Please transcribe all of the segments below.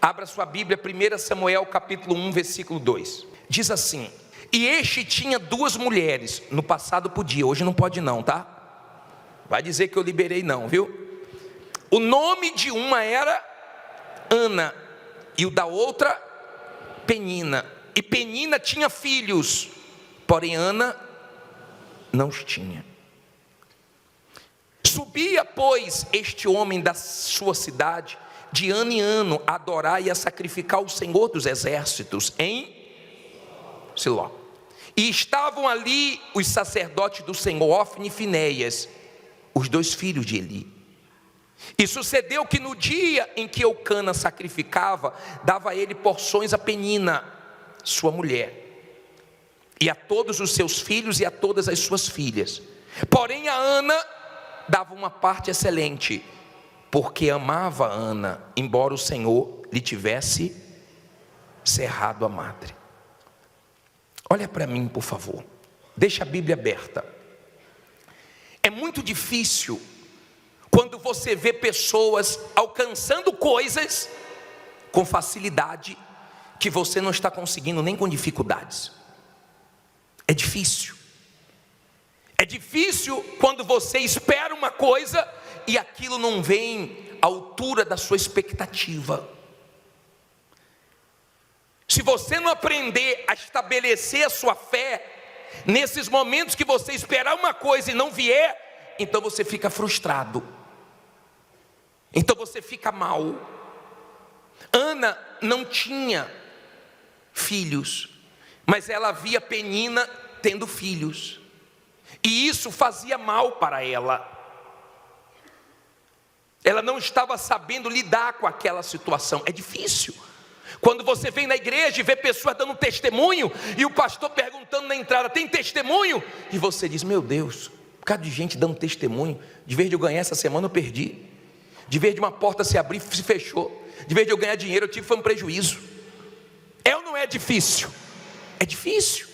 Abra sua Bíblia, 1 Samuel capítulo 1, versículo 2. Diz assim: e este tinha duas mulheres. No passado podia, hoje não pode não, tá? Vai dizer que eu liberei não, viu? O nome de uma era Ana, e o da outra Penina. E Penina tinha filhos, porém Ana não os tinha. Subia, pois, este homem da sua cidade de ano em ano a adorar e a sacrificar o Senhor dos exércitos em Siló. E estavam ali os sacerdotes do Senhor, Ofni e Finéias, os dois filhos de Eli. E sucedeu que no dia em que Eucana sacrificava, dava a ele porções a Penina, sua mulher, e a todos os seus filhos e a todas as suas filhas. Porém a Ana dava uma parte excelente, porque amava a Ana, embora o Senhor lhe tivesse cerrado a madre. Olha para mim, por favor. Deixa a Bíblia aberta. É muito difícil quando você vê pessoas alcançando coisas com facilidade que você não está conseguindo nem com dificuldades. É difícil. É difícil quando você espera uma coisa e aquilo não vem à altura da sua expectativa. Se você não aprender a estabelecer a sua fé nesses momentos que você esperar uma coisa e não vier, então você fica frustrado, então você fica mal. Ana não tinha filhos, mas ela via Penina tendo filhos, e isso fazia mal para ela. Ela não estava sabendo lidar com aquela situação. É difícil quando você vem na igreja e vê pessoas dando testemunho, e o pastor perguntando na entrada: tem testemunho? E você diz: meu Deus, um bocado de gente dando testemunho. De vez de eu ganhar essa semana, eu perdi. De vez de uma porta se abrir, se fechou. De vez de eu ganhar dinheiro, eu tive foi um prejuízo. É ou não é difícil? É difícil.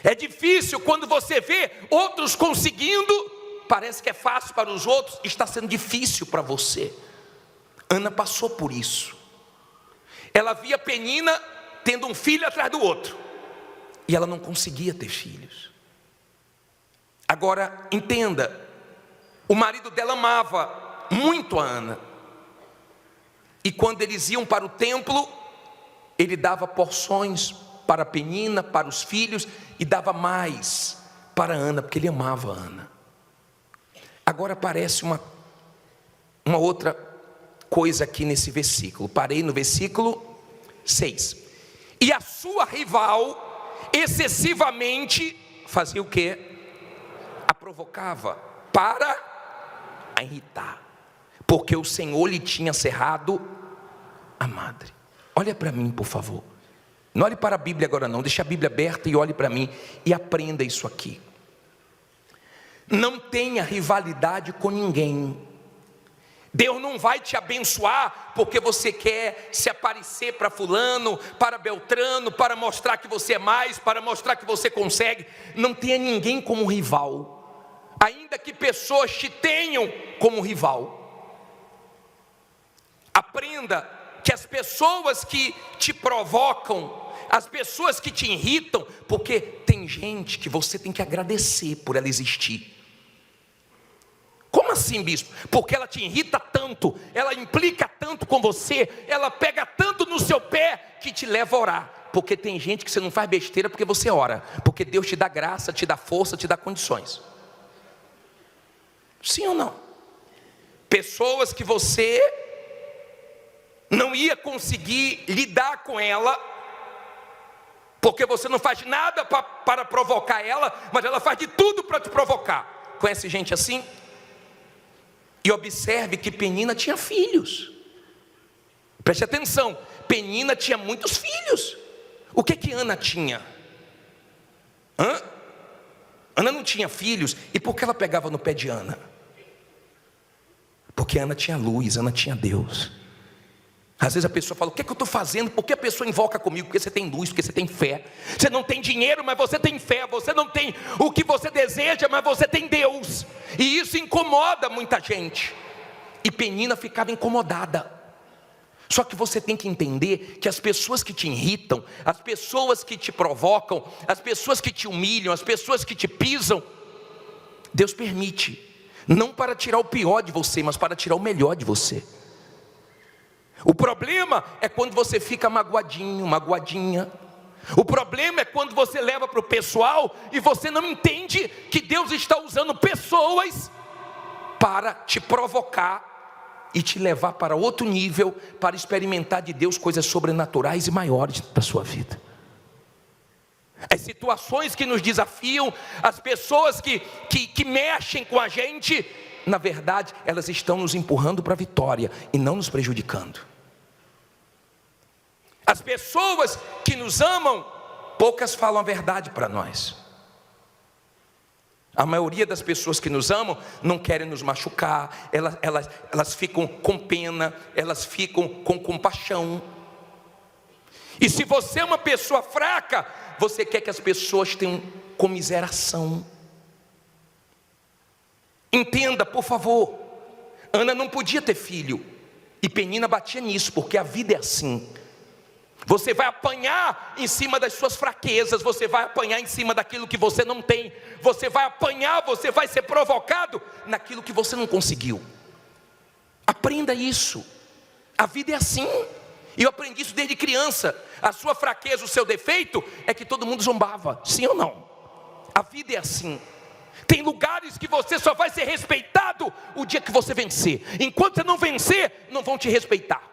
É difícil quando você vê outros conseguindo. Parece que é fácil para os outros, está sendo difícil para você. Ana passou por isso. Ela via Penina tendo um filho atrás do outro, e ela não conseguia ter filhos. Agora, entenda, o marido dela amava muito a Ana, e quando eles iam para o templo, ele dava porções para Penina, para os filhos, e dava mais para Ana, porque ele amava a Ana. Agora aparece uma outra coisa aqui nesse versículo. Parei no versículo 6. E a sua rival excessivamente fazia o quê? A provocava para a irritar, porque o Senhor lhe tinha cerrado a madre. Olha para mim, por favor. Não olhe para a Bíblia agora não, deixa a Bíblia aberta e olhe para mim e aprenda isso aqui. Não tenha rivalidade com ninguém. Deus não vai te abençoar porque você quer se aparecer para fulano, para Beltrano, para mostrar que você é mais, para mostrar que você consegue. Não tenha ninguém como rival, ainda que pessoas te tenham como rival. Aprenda que as pessoas que te provocam, as pessoas que te irritam, porque tem gente que você tem que agradecer por ela existir. Como assim, bispo? Porque ela te irrita tanto, ela implica tanto com você, ela pega tanto no seu pé que te leva a orar. Porque tem gente que você não faz besteira porque você ora, porque Deus te dá graça, te dá força, te dá condições. Sim ou não? Pessoas que você não ia conseguir lidar com ela, porque você não faz nada para provocar ela, mas ela faz de tudo para te provocar. Conhece gente assim? E observe que Penina tinha filhos. Preste atenção, Penina tinha muitos filhos. O que Ana tinha? Ana não tinha filhos. E por que ela pegava no pé de Ana? Porque Ana tinha luz, Ana tinha Deus. Às vezes a pessoa fala: o que eu estou fazendo? Por que a pessoa invoca comigo? Porque você tem luz, porque você tem fé. Você não tem dinheiro, mas você tem fé. Você não tem o que você deseja, mas você tem Deus. E isso incomoda muita gente. E Penina ficava incomodada. Só que você tem que entender que as pessoas que te irritam, as pessoas que te provocam, as pessoas que te humilham, as pessoas que te pisam, Deus permite, não para tirar o pior de você, mas para tirar o melhor de você. O problema é quando você fica magoadinho, magoadinha. O problema é quando você leva para o pessoal e você não entende que Deus está usando pessoas para te provocar e te levar para outro nível, para experimentar de Deus coisas sobrenaturais e maiores da sua vida. As situações que nos desafiam, as pessoas que mexem com a gente, na verdade, elas estão nos empurrando para a vitória e não nos prejudicando. As pessoas que nos amam, poucas falam a verdade para nós. A maioria das pessoas que nos amam não querem nos machucar, elas ficam com pena, elas ficam com compaixão. E se você é uma pessoa fraca, você quer que as pessoas tenham comiseração. Entenda, por favor, Ana não podia ter filho, e Penina batia nisso, porque a vida é assim. Você vai apanhar em cima das suas fraquezas, você vai apanhar em cima daquilo que você não tem, você vai apanhar, você vai ser provocado naquilo que você não conseguiu. Aprenda isso, a vida é assim, e eu aprendi isso desde criança. A sua fraqueza, o seu defeito, é que todo mundo zombava, sim ou não? A vida é assim. Tem lugares que você só vai ser respeitado o dia que você vencer. Enquanto você não vencer, não vão te respeitar.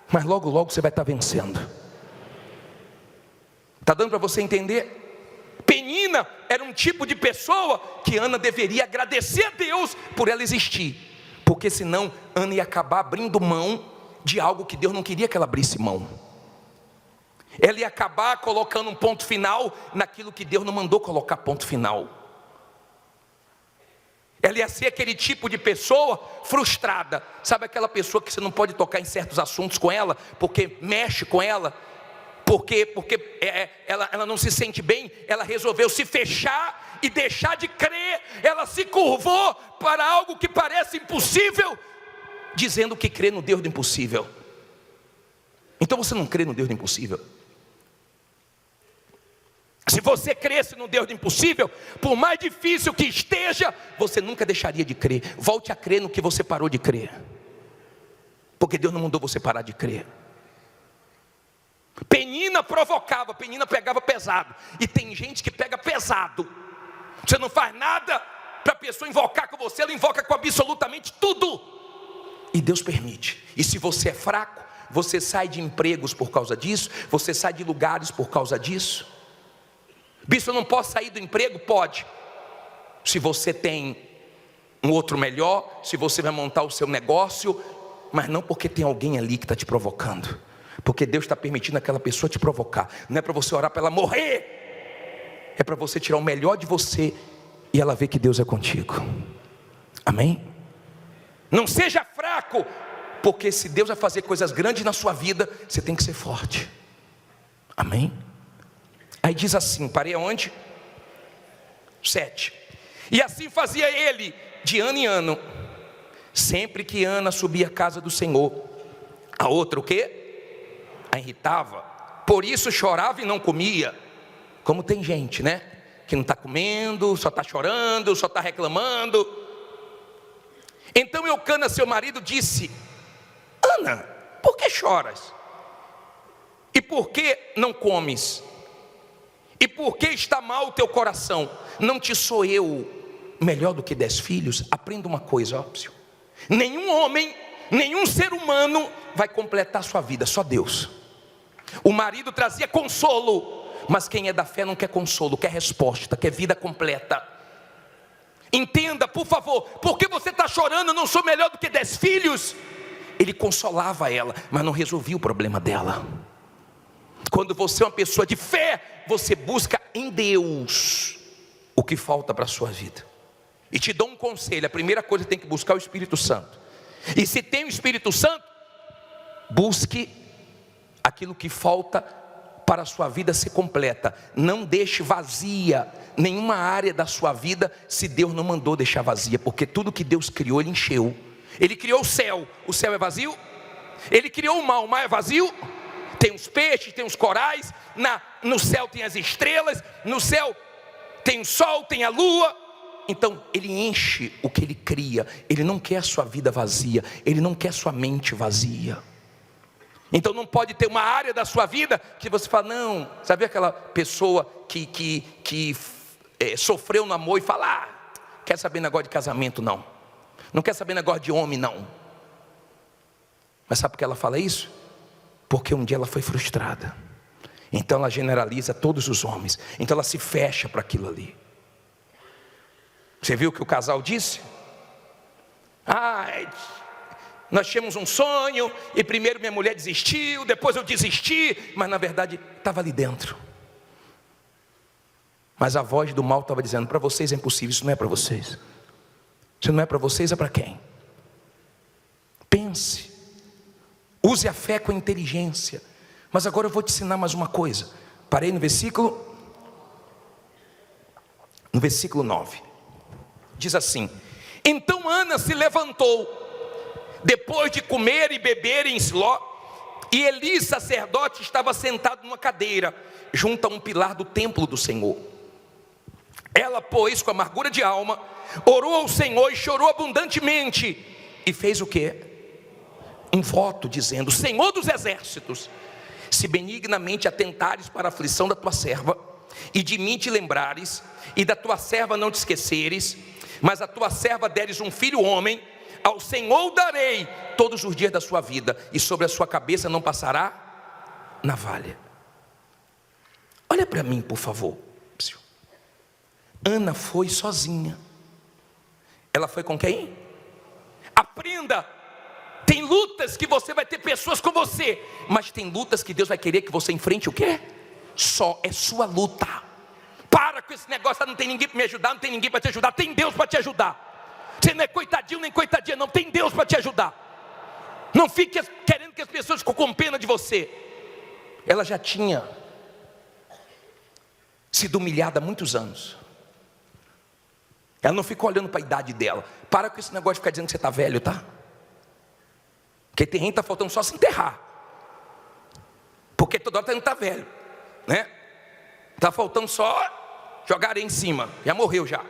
Mas logo, logo você vai estar vencendo. Está dando para você entender? Penina era um tipo de pessoa que Ana deveria agradecer a Deus por ela existir. Porque senão Ana ia acabar abrindo mão de algo que Deus não queria que ela abrisse mão. Ela ia acabar colocando um ponto final naquilo que Deus não mandou colocar ponto final. Ela ia ser aquele tipo de pessoa frustrada. Sabe aquela pessoa que você não pode tocar em certos assuntos com ela, porque mexe com ela, porque ela não se sente bem. Ela resolveu se fechar e deixar de crer. Ela se curvou para algo que parece impossível, dizendo que crê no Deus do impossível. Então você não crê no Deus do impossível? Se você cresce no Deus do impossível, por mais difícil que esteja, você nunca deixaria de crer. Volte a crer no que você parou de crer, porque Deus não mandou você parar de crer. Penina provocava, Penina pegava pesado. E tem gente que pega pesado. Você não faz nada para a pessoa invocar com você, ela invoca com absolutamente tudo. E Deus permite. E se você é fraco, você sai de empregos por causa disso, você sai de lugares por causa disso. Bispo, eu não posso sair do emprego? Pode. Se você tem um outro melhor, se você vai montar o seu negócio, mas não porque tem alguém ali que está te provocando, porque Deus está permitindo aquela pessoa te provocar. Não é para você orar para ela morrer, é para você tirar o melhor de você e ela ver que Deus é contigo. Amém? Não seja fraco, porque se Deus vai fazer coisas grandes na sua vida, você tem que ser forte. Amém? Aí diz assim, parei aonde? 7. E assim fazia ele de ano em ano. Sempre que Ana subia à casa do Senhor, a outra o quê? A irritava. Por isso chorava e não comia. Como tem gente, né? Que não está comendo, só está chorando, só está reclamando. Então Eucana, seu marido, disse: Ana, por que choras? E por que não comes? E por que está mal o teu coração? Não te sou eu melhor do que 10 filhos? Aprenda uma coisa, óbvio. Nenhum homem, nenhum ser humano vai completar a sua vida, só Deus. O marido trazia consolo, mas quem é da fé não quer consolo, quer resposta, quer vida completa. Entenda, por favor, por que você está chorando? Eu não sou melhor do que 10 filhos? Ele consolava ela, mas não resolvia o problema dela. Quando você é uma pessoa de fé, você busca em Deus o que falta para a sua vida. E te dou um conselho: a primeira coisa que tem que buscar é o Espírito Santo. E se tem o Espírito Santo, busque aquilo que falta para a sua vida ser completa. Não deixe vazia nenhuma área da sua vida, se Deus não mandou deixar vazia, porque tudo que Deus criou, Ele encheu. Ele criou o céu é vazio? Ele criou o mar é vazio? Tem os peixes, tem os corais, no céu tem as estrelas, no céu tem o sol, tem a lua. Então ele enche o que ele cria. Ele não quer a sua vida vazia, ele não quer a sua mente vazia. Então não pode ter uma área da sua vida que você fala, não, sabe aquela pessoa que sofreu no amor e fala, quer saber negócio de casamento? Não quer saber negócio de homem, não. Mas sabe por que ela fala isso? Porque um dia ela foi frustrada. Então ela generaliza todos os homens. Então ela se fecha para aquilo ali. Você viu o que o casal disse? Nós tínhamos um sonho, e primeiro minha mulher desistiu, depois eu desisti, mas na verdade estava ali dentro. Mas a voz do mal estava dizendo, para vocês é impossível, isso não é para vocês. Se não é para vocês, é para quem? Pense, use a fé com a inteligência. Mas agora eu vou te ensinar mais uma coisa. Parei no versículo 9. Diz assim: então Ana se levantou, depois de comer e beber em Siló, e Eli, sacerdote, estava sentado numa cadeira, junto a um pilar do templo do Senhor. Ela, pois, com amargura de alma, orou ao Senhor e chorou abundantemente, e fez o quê? Um voto, dizendo: Senhor dos exércitos, se benignamente atentares para a aflição da tua serva, e de mim te lembrares, e da tua serva não te esqueceres, mas a tua serva deres um filho homem, ao Senhor darei todos os dias da sua vida, e sobre a sua cabeça não passará navalha. Olha para mim, por favor. Ana foi sozinha. Ela foi com quem? Aprenda. Tem lutas que você vai ter pessoas com você, mas tem lutas que Deus vai querer que você enfrente o quê? Só, é sua luta. Para com esse negócio, não tem ninguém para me ajudar, não tem ninguém para te ajudar. Tem Deus para te ajudar. Você não é coitadinho nem coitadinha, não. Tem Deus para te ajudar. Não fique querendo que as pessoas fiquem com pena de você. Ela já tinha sido humilhada há muitos anos. Ela não ficou olhando para a idade dela. Para com esse negócio de ficar dizendo que você está velho, tá? Porque tem gente que está faltando só se enterrar. Porque toda hora está velho, né? Está faltando só jogar areia em cima. Já morreu já.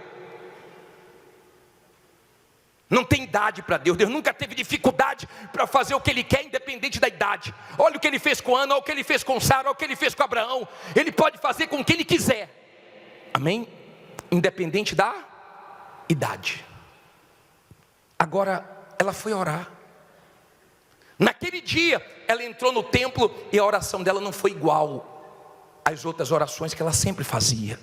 Não tem idade para Deus. Deus nunca teve dificuldade para fazer o que Ele quer, independente da idade. Olha o que Ele fez com Ana, olha o que Ele fez com Sara, olha o que Ele fez com Abraão. Ele pode fazer com o que Ele quiser. Amém? Independente da idade. Agora, ela foi orar. Naquele dia, ela entrou no templo e a oração dela não foi igual às outras orações que ela sempre fazia.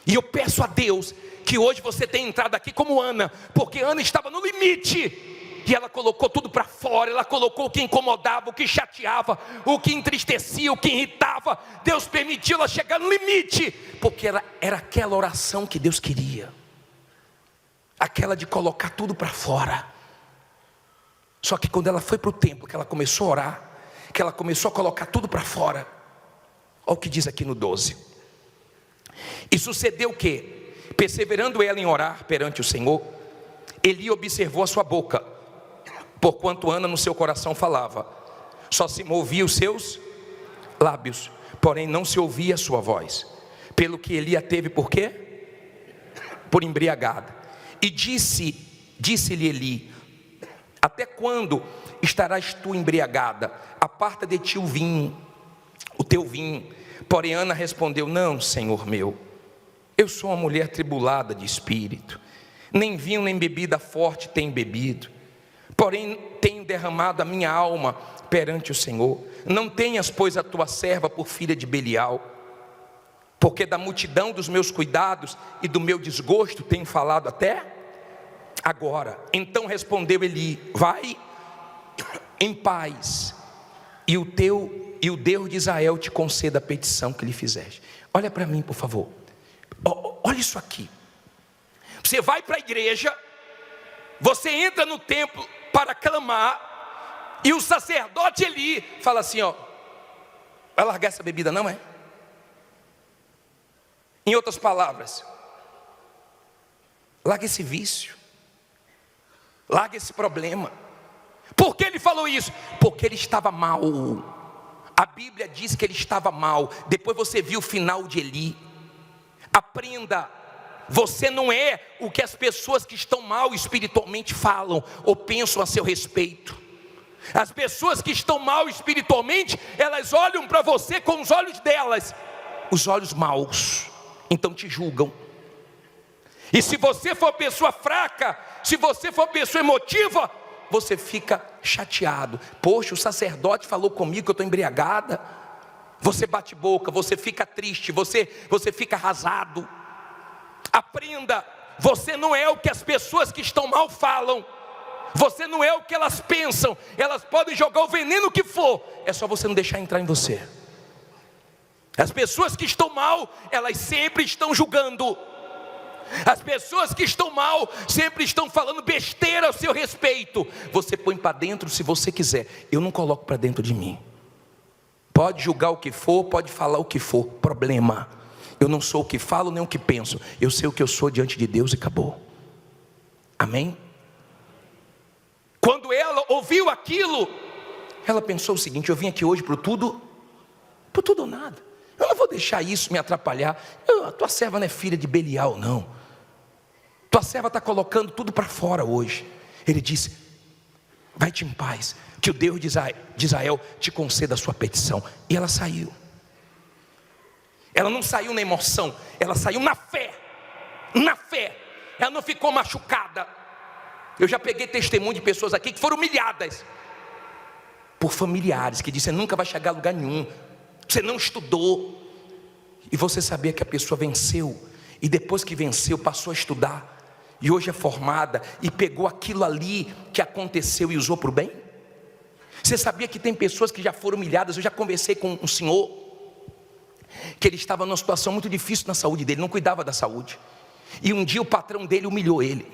E eu peço a Deus que hoje você tenha entrado aqui como Ana, porque Ana estava no limite, e ela colocou tudo para fora. Ela colocou o que incomodava, o que chateava, o que entristecia, o que irritava. Deus permitiu ela chegar no limite, porque era aquela oração que Deus queria, aquela de colocar tudo para fora. Só que quando ela foi para o templo, que ela começou a orar, que ela começou a colocar tudo para fora, olha o que diz aqui no 12. E sucedeu o quê? Perseverando ela em orar perante o Senhor, Eli observou a sua boca, porquanto Ana no seu coração falava, só se movia os seus lábios, porém não se ouvia a sua voz. Pelo que Eli a teve por quê? Por embriagada. E disse-lhe Eli: até quando estarás tu embriagada? Aparta de ti o teu vinho. Porém Ana respondeu: não, Senhor meu, eu sou uma mulher tribulada de espírito, nem vinho nem bebida forte tenho bebido, porém tenho derramado a minha alma perante o Senhor. Não tenhas, pois, a tua serva por filha de Belial, porque da multidão dos meus cuidados e do meu desgosto tenho falado até agora. Então respondeu Eli: vai em paz, e o Deus de Israel te conceda a petição que lhe fizeste. Olha para mim, por favor. Olha isso aqui. Você vai para a igreja, você entra no templo para clamar, e o sacerdote Eli fala assim: ó, vai largar essa bebida, não é? Em outras palavras, larga esse vício, larga esse problema, Por que ele falou isso? Porque ele estava mal. A Bíblia diz que ele estava mal. Depois você viu o final de Eli. Aprenda, você não é o que as pessoas que estão mal espiritualmente falam ou pensam a seu respeito. As pessoas que estão mal espiritualmente, elas olham para você com os olhos delas, os olhos maus, então te julgam. E se você for pessoa fraca, se você for pessoa emotiva, você fica chateado. Poxa, o sacerdote falou comigo que eu estou embriagada. Você bate boca, você fica triste, você fica arrasado. Aprenda, você não é o que as pessoas que estão mal falam. Você não é o que elas pensam. Elas podem jogar o veneno que for, é só você não deixar entrar em você. As pessoas que estão mal, elas sempre estão julgando. As pessoas que estão mal sempre estão falando besteira ao seu respeito. Você põe para dentro se você quiser. Eu não coloco para dentro de mim. Pode julgar o que for, pode falar o que for. Problema. Eu não sou o que falo nem o que penso. Eu sei o que eu sou diante de Deus e acabou. Amém? Quando ela ouviu aquilo, ela pensou o seguinte: eu vim aqui hoje por tudo ou nada. Eu não vou deixar isso me atrapalhar. A tua serva não é filha de Belial, não. Tua serva está colocando tudo para fora hoje. Ele disse: vai-te em paz, que o Deus de Israel te conceda a sua petição. E ela saiu. Ela não saiu na emoção, ela saiu na fé. Na fé. Ela não ficou machucada. Eu já peguei testemunho de pessoas aqui que foram humilhadas por familiares que disseram: nunca vai chegar a lugar nenhum, você não estudou. E você sabia que a pessoa venceu, e depois que venceu passou a estudar, e hoje é formada, e pegou aquilo ali que aconteceu e usou para o bem? Você sabia que tem pessoas que já foram humilhadas? Eu já conversei com um senhor, que ele estava numa situação muito difícil na saúde dele, não cuidava da saúde, e um dia o patrão dele humilhou ele,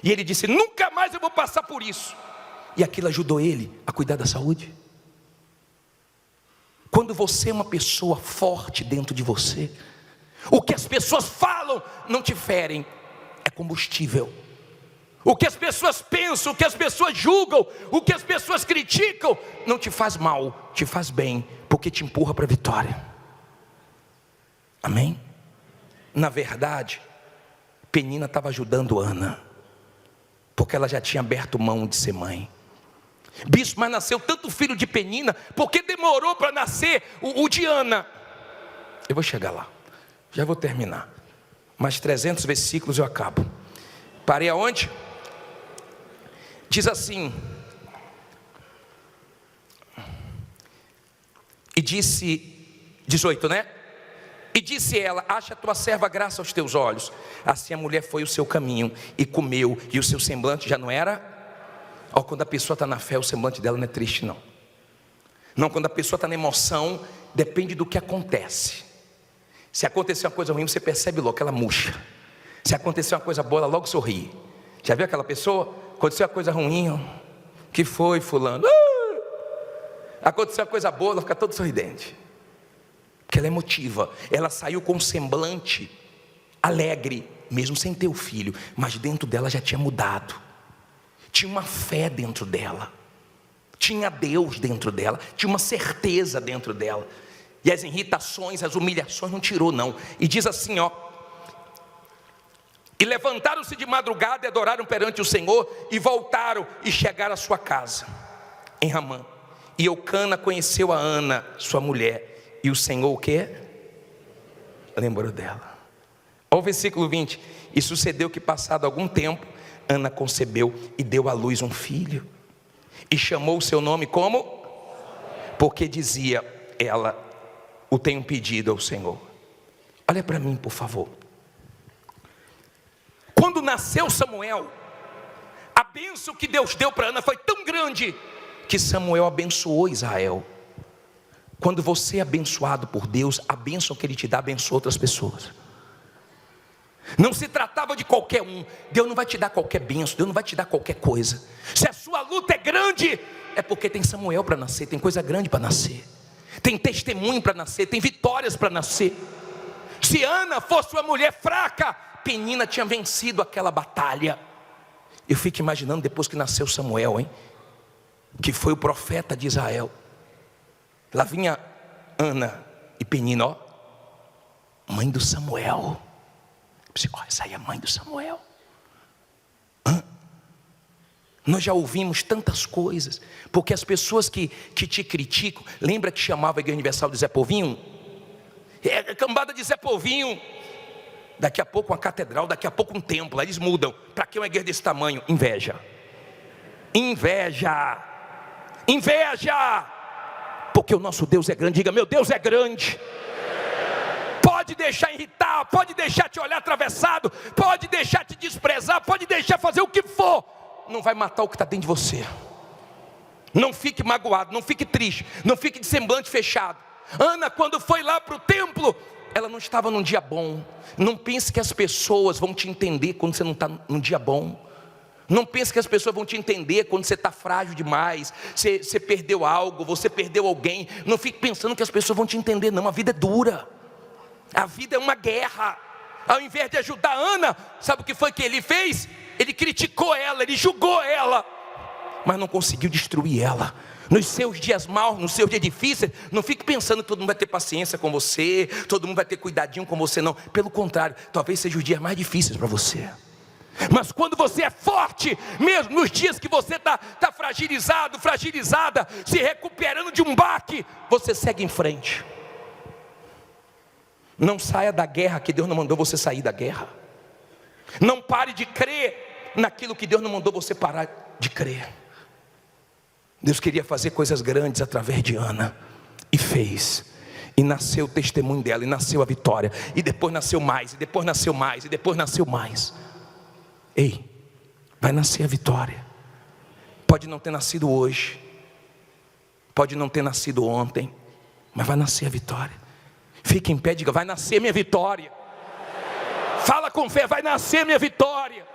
e ele disse: nunca mais eu vou passar por isso. E aquilo ajudou ele a cuidar da saúde. Quando você é uma pessoa forte dentro de você, o que as pessoas falam não te ferem, é combustível. O que as pessoas pensam, o que as pessoas julgam, o que as pessoas criticam, não te faz mal, te faz bem, porque te empurra para a vitória. Amém? Na verdade, Penina estava ajudando Ana, porque ela já tinha aberto mão de ser mãe. Bispo, mas nasceu tanto filho de Penina, porque demorou para nascer o de Ana? Eu vou chegar lá, já vou terminar. Mais 300 versículos eu acabo. Parei aonde? Diz assim: e disse, 18, né? E disse ela: acha a tua serva graça aos teus olhos. Assim a mulher foi o seu caminho e comeu, e o seu semblante já não era... Quando a pessoa está na fé, o semblante dela não é triste, não. Não, quando a pessoa está na emoção, depende do que acontece. Se acontecer uma coisa ruim, você percebe logo que ela murcha. Se acontecer uma coisa boa, ela logo sorri. Já viu aquela pessoa? Aconteceu uma coisa ruim, que foi fulano? Aconteceu uma coisa boa, ela fica toda sorridente, porque ela é emotiva. Ela saiu com um semblante alegre, mesmo sem ter o filho, mas dentro dela já tinha mudado. Tinha uma fé dentro dela, tinha Deus dentro dela, tinha uma certeza dentro dela. E as irritações, as humilhações não tirou, não. E diz assim, e levantaram-se de madrugada e adoraram perante o Senhor, e voltaram e chegaram à sua casa em Ramã. E Eucana conheceu a Ana, sua mulher, e o Senhor o quê? Lembrou dela. Olha o versículo 20. E sucedeu que, passado algum tempo, Ana concebeu e deu à luz um filho, e chamou o seu nome como? Porque dizia ela: o tenho pedido ao Senhor. Olha para mim, por favor. Quando nasceu Samuel, a bênção que Deus deu para Ana foi tão grande, que Samuel abençoou Israel. Quando você é abençoado por Deus, a bênção que Ele te dá abençoa outras pessoas. Não se tratava de qualquer um. Deus não vai te dar qualquer bênção, Deus não vai te dar qualquer coisa. Se a sua luta é grande, é porque tem Samuel para nascer, tem coisa grande para nascer, tem testemunho para nascer, tem vitórias para nascer. Se Ana fosse uma mulher fraca, Penina tinha vencido aquela batalha. Eu fico imaginando depois que nasceu Samuel, hein? Que foi o profeta de Israel. Lá vinha Ana e Penina, ó, mãe do Samuel. Essa aí é a mãe do Samuel. Nós já ouvimos tantas coisas, porque as pessoas que te criticam, lembra que chamava a Igreja Universal de Zé Povinho? É cambada de Zé Povinho. Daqui a pouco uma catedral, daqui a pouco um templo. Aí eles mudam. Para que uma igreja desse tamanho? Inveja. Inveja. Inveja. Porque o nosso Deus é grande. Diga, meu Deus é grande. Pode deixar irritar, pode deixar te olhar atravessado, pode deixar te desprezar, pode deixar fazer o que for, não vai matar o que está dentro de você. Não fique magoado, não fique triste, não fique de semblante fechado. Ana, quando foi lá para o templo, ela não estava num dia bom. Não pense que as pessoas vão te entender quando você não está num dia bom. Não pense que as pessoas vão te entender quando você está frágil demais, você perdeu algo, você perdeu alguém. Não fique pensando que as pessoas vão te entender, não. A vida é dura, a vida é uma guerra. Ao invés de ajudar Ana, sabe o que foi que ele fez? Ele criticou ela, ele julgou ela, mas não conseguiu destruir ela. Nos seus dias maus, nos seus dias difíceis, não fique pensando que todo mundo vai ter paciência com você, todo mundo vai ter cuidadinho com você, não. Pelo contrário, talvez sejam os dias mais difíceis para você. Mas quando você é forte, mesmo nos dias que você está fragilizado, fragilizada, se recuperando de um baque, você segue em frente. Não saia da guerra que Deus não mandou você sair da guerra. Não pare de crer naquilo que Deus não mandou você parar de crer. Deus queria fazer coisas grandes através de Ana, e fez. E nasceu o testemunho dela, e nasceu a vitória. E depois nasceu mais, e depois nasceu mais, e depois nasceu mais. Ei, vai nascer a vitória. Pode não ter nascido hoje, pode não ter nascido ontem, mas vai nascer a vitória. Fique em pé e diga, vai nascer minha vitória. Fala com fé, vai nascer minha vitória.